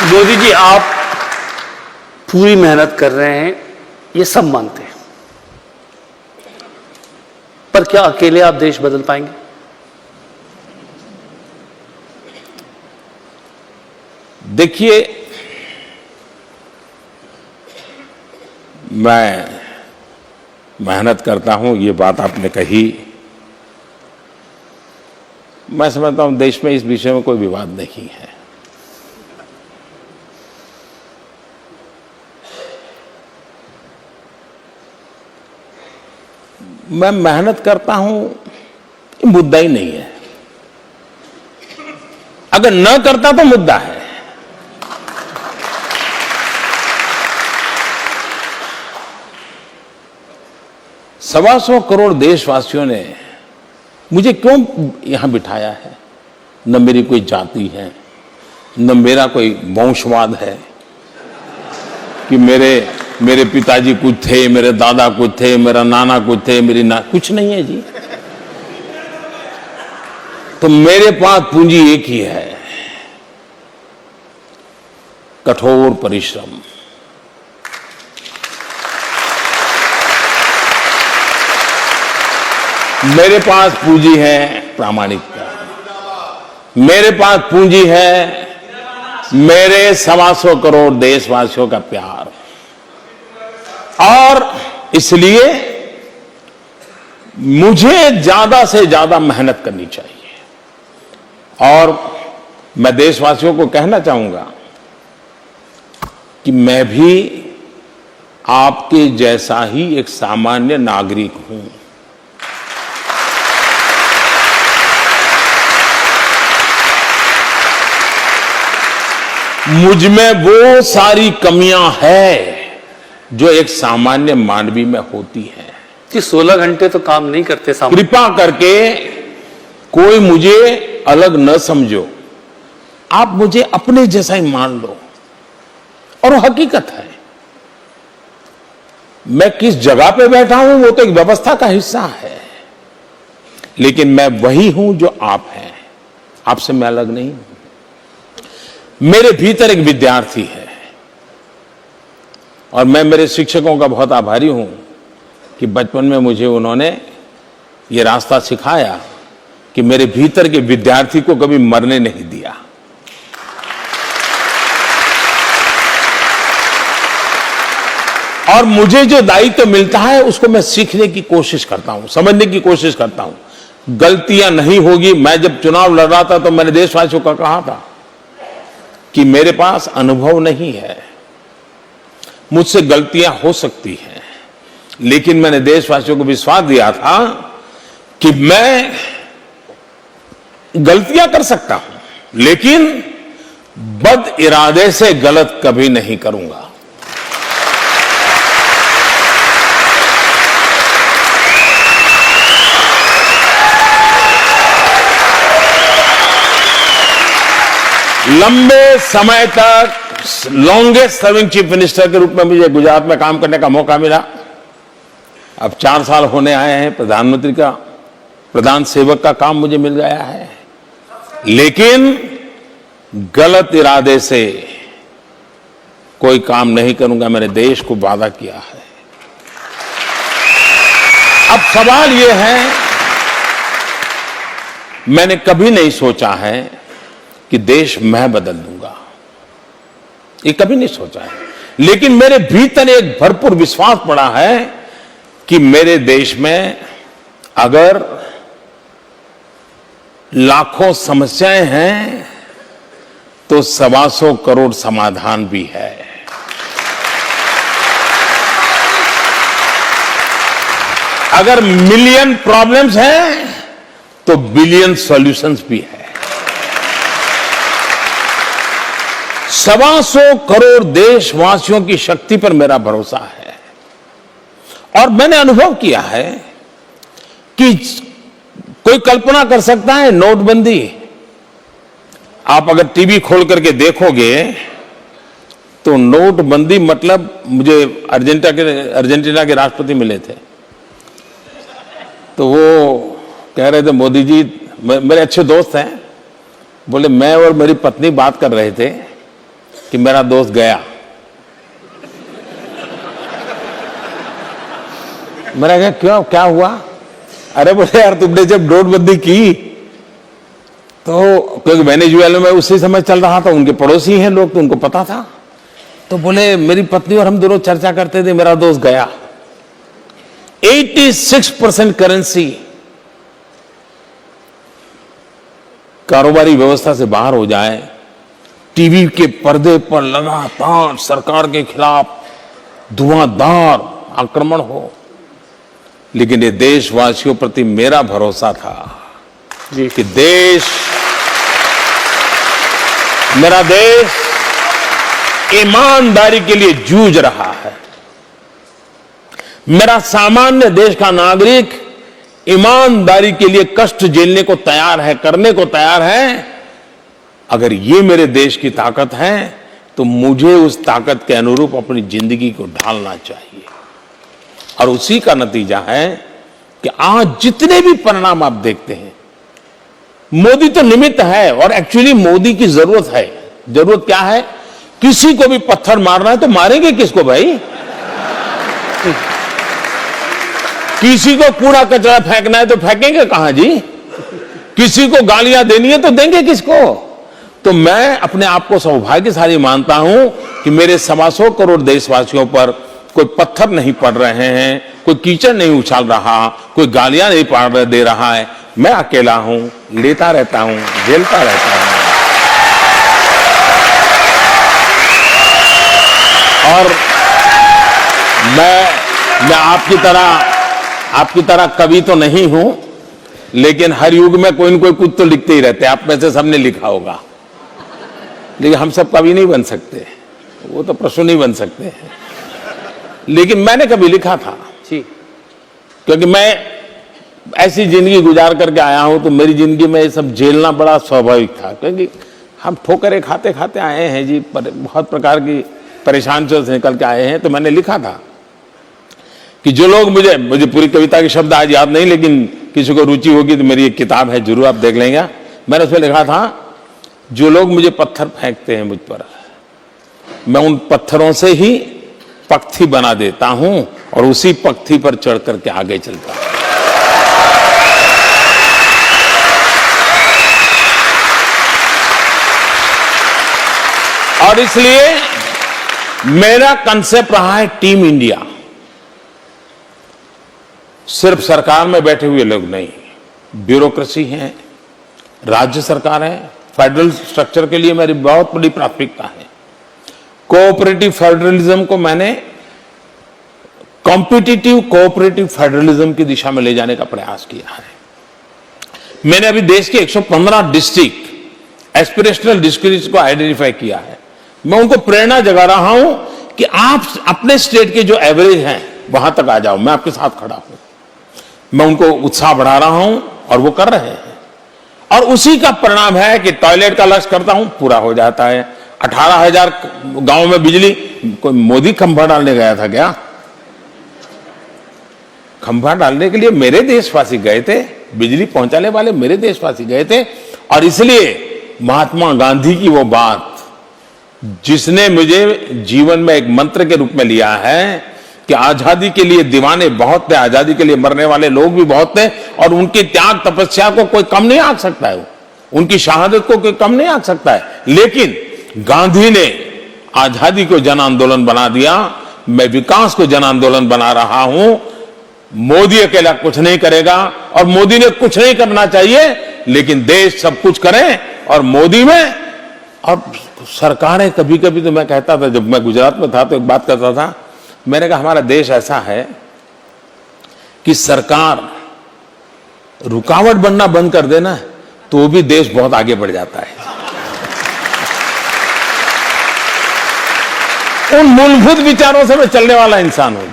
मोदी जी, आप पूरी मेहनत कर रहे हैं, ये सब मानते हैं, पर क्या अकेले आप देश बदल पाएंगे? देखिए, मैं मेहनत करता हूं, ये बात आपने कही। मैं समझता हूं देश में इस विषय में कोई विवाद नहीं है। मैं मेहनत करता हूं, ये मुद्दा ही नहीं है। अगर न करता तो मुद्दा है। सवा सौ करोड़ देशवासियों ने मुझे क्यों यहां बिठाया है? न मेरी कोई जाति है, न मेरा कोई वंशवाद है कि मेरे पिताजी कुछ थे, मेरे दादा कुछ थे, मेरा नाना कुछ थे, कुछ नहीं है जी। तो मेरे पास पूंजी एक ही है, कठोर परिश्रम। मेरे पास पूंजी है प्रामाणिकता। मेरे पास पूंजी है मेरे 125 करोड़ देशवासियों का प्यार। और इसलिए मुझे ज्यादा से ज्यादा मेहनत करनी चाहिए। और मैं देशवासियों को कहना चाहूंगा कि मैं भी आपके जैसा ही एक सामान्य नागरिक हूं। मुझ में वो सारी कमियां हैं जो एक सामान्य मानवी में होती है। कि 16 घंटे तो काम नहीं करते सामने। कृपा करके कोई मुझे अलग न समझो, आप मुझे अपने जैसा ही मान लो। और वो हकीकत है। मैं किस जगह पे बैठा हूं वो तो एक व्यवस्था का हिस्सा है, लेकिन मैं वही हूं जो आप हैं। आपसे मैं अलग नहीं हूं। मेरे भीतर एक विद्यार्थी है और मैं मेरे शिक्षकों का बहुत आभारी हूं कि बचपन में मुझे उन्होंने ये रास्ता सिखाया कि मेरे भीतर के विद्यार्थी को कभी मरने नहीं दिया। और मुझे जो दायित्व मिलता है उसको मैं सीखने की कोशिश करता हूं, समझने की कोशिश करता हूं। गलतियां नहीं होगी। मैं जब चुनाव लड़ रहा था तो मैंने देशवासियों को कहा था कि मेरे पास अनुभव नहीं है, मुझसे गलतियां हो सकती हैं, लेकिन मैंने देशवासियों को विश्वास दिया था कि मैं गलतियां कर सकता हूं, लेकिन बद इरादे से गलत कभी नहीं करूंगा। लंबे समय तक लॉन्गेस्ट सर्विंग चीफ मिनिस्टर के रूप में मुझे गुजरात में काम करने का मौका मिला। अब 4 साल होने आए हैं। प्रधानमंत्री का प्रधान सेवक का काम मुझे मिल गया है, लेकिन गलत इरादे से कोई काम नहीं करूंगा। मैंने देश को वादा किया है। अब सवाल यह है, मैंने कभी नहीं सोचा है कि देश मैं बदल दूंगा, ये कभी नहीं सोचा है, लेकिन मेरे भीतर एक भरपूर विश्वास पड़ा है कि मेरे देश में अगर लाखों समस्याएं हैं तो 125 करोड़ समाधान भी है। अगर मिलियन प्रॉब्लम्स हैं तो बिलियन सॉल्यूशंस भी है। 125 करोड़ देशवासियों की शक्ति पर मेरा भरोसा है। और मैंने अनुभव किया है कि कोई कल्पना कर सकता है नोटबंदी। आप अगर टीवी खोल करके देखोगे तो नोटबंदी मतलब, मुझे अर्जेंटीना के राष्ट्रपति मिले थे तो वो कह रहे थे, मोदी जी, मेरे अच्छे दोस्त हैं, बोले मैं और मेरी पत्नी बात कर रहे थे कि मेरा दोस्त गया। मैंने कहा क्यों, क्या हुआ? अरे बोले यार तुमने जब नोटबंदी की तो क्योंकि वेनेजुएला में उसी समय चल रहा था, उनके पड़ोसी हैं लोग तो उनको पता था। तो बोले मेरी पत्नी और हम दोनों चर्चा करते थे, मेरा दोस्त गया। 86% करेंसी कारोबारी व्यवस्था से बाहर हो जाए, टीवी के पर्दे पर लगातार सरकार के खिलाफ धुआंधार आक्रमण हो, लेकिन ये देशवासियों प्रति मेरा भरोसा था कि मेरा देश ईमानदारी के लिए जूझ रहा है। मेरा सामान्य देश का नागरिक ईमानदारी के लिए कष्ट झेलने को तैयार है, करने को तैयार है। अगर ये मेरे देश की ताकत है तो मुझे उस ताकत के अनुरूप अपनी जिंदगी को ढालना चाहिए। और उसी का नतीजा है कि आज जितने भी परिणाम आप देखते हैं, मोदी तो निमित्त है और एक्चुअली मोदी की जरूरत है। जरूरत क्या है? किसी को भी पत्थर मारना है तो मारेंगे किसको भाई? किसी को कूड़ा कचरा फेंकना है तो फेंकेंगे कहां जी? किसी को गालियां देनी है तो देंगे किसको? तो मैं अपने आप को सौभाग्यशाली मानता हूं कि मेरे 125 करोड़ देशवासियों पर कोई पत्थर नहीं पड़ रहे हैं, कोई कीचड़ नहीं उछाल रहा, कोई गालियां नहीं दे रहा है। मैं अकेला हूं, लेता रहता हूं, झेलता रहता हूं। और मैं आपकी तरह कवि तो नहीं हूं, लेकिन हर युग में कोई न कोई कुछ तो लिखते ही रहते हैं। आप में से सबने लिखा होगा, लेकिन हम सब कवि नहीं बन सकते, वो तो प्रश्न नहीं बन सकते हैं। लेकिन मैंने कभी लिखा था जी, क्योंकि मैं ऐसी जिंदगी गुजार करके आया हूं, तो मेरी जिंदगी में ये सब झेलना बड़ा स्वाभाविक था। क्योंकि हम ठोकरें खाते खाते आए हैं जी, बहुत प्रकार की परेशानियों से निकल के आए हैं। तो मैंने लिखा था कि जो लोग मुझे पूरी कविता के शब्द आज याद नहीं, लेकिन किसी को रुचि होगी तो मेरी एक किताब है, जरूर आप देख लेंगे। मैंने उसमें लिखा था, जो लोग मुझे पत्थर फेंकते हैं मुझ पर, मैं उन पत्थरों से ही पक्षी बना देता हूं और उसी पक्षी पर चढ़ करके आगे चलता हूं। और इसलिए मेरा कंसेप्ट रहा है टीम इंडिया। सिर्फ सरकार में बैठे हुए लोग नहीं, ब्यूरोक्रेसी है, राज्य सरकार है, फेडरल स्ट्रक्चर के लिए मेरी बहुत बड़ी प्राथमिकता है। कोऑपरेटिव फेडरलिज्म को मैंने कॉम्पिटिटिव कोऑपरेटिव फेडरलिज्म की दिशा में ले जाने का प्रयास किया है। मैंने अभी देश के 115 डिस्ट्रिक्ट एस्पिरेशनल डिस्ट्रिक्ट को आइडेंटिफाई किया है। मैं उनको प्रेरणा जगा रहा हूं कि आप अपने स्टेट के जो एवरेज हैं वहां तक आ जाओ, मैं आपके साथ खड़ा हूं। मैं उनको उत्साह बढ़ा रहा हूं और वो कर रहे हैं। और उसी का परिणाम है कि टॉयलेट का लक्ष्य करता हूं, पूरा हो जाता है। 18,000 गांव में बिजली, कोई मोदी खंभा डालने गया था क्या? खंभा डालने के लिए मेरे देशवासी गए थे, बिजली पहुंचाने वाले मेरे देशवासी गए थे। और इसलिए महात्मा गांधी की वो बात, जिसने मुझे जीवन में एक मंत्र के रूप में लिया है कि आजादी के लिए दीवाने बहुत थे, आजादी के लिए मरने वाले लोग भी बहुत थे, और उनकी त्याग तपस्या को कोई कम नहीं आंक सकता है, उनकी शहादत को कोई कम नहीं आंक सकता है। लेकिन गांधी ने आजादी को जन आंदोलन बना दिया, मैं विकास को जन आंदोलन बना रहा हूं। मोदी अकेला कुछ नहीं करेगा, और मोदी ने कुछ नहीं करना चाहिए, लेकिन देश सब कुछ करे। और मोदी में और सरकारें, कभी कभी तो मैं कहता था, जब मैं गुजरात में था तो एक बात करता था, मैंने कहा हमारा देश ऐसा है कि सरकार रुकावट बनना बंद कर देना तो भी देश बहुत आगे बढ़ जाता है। उन मूलभूत विचारों से मैं चलने वाला इंसान हूं।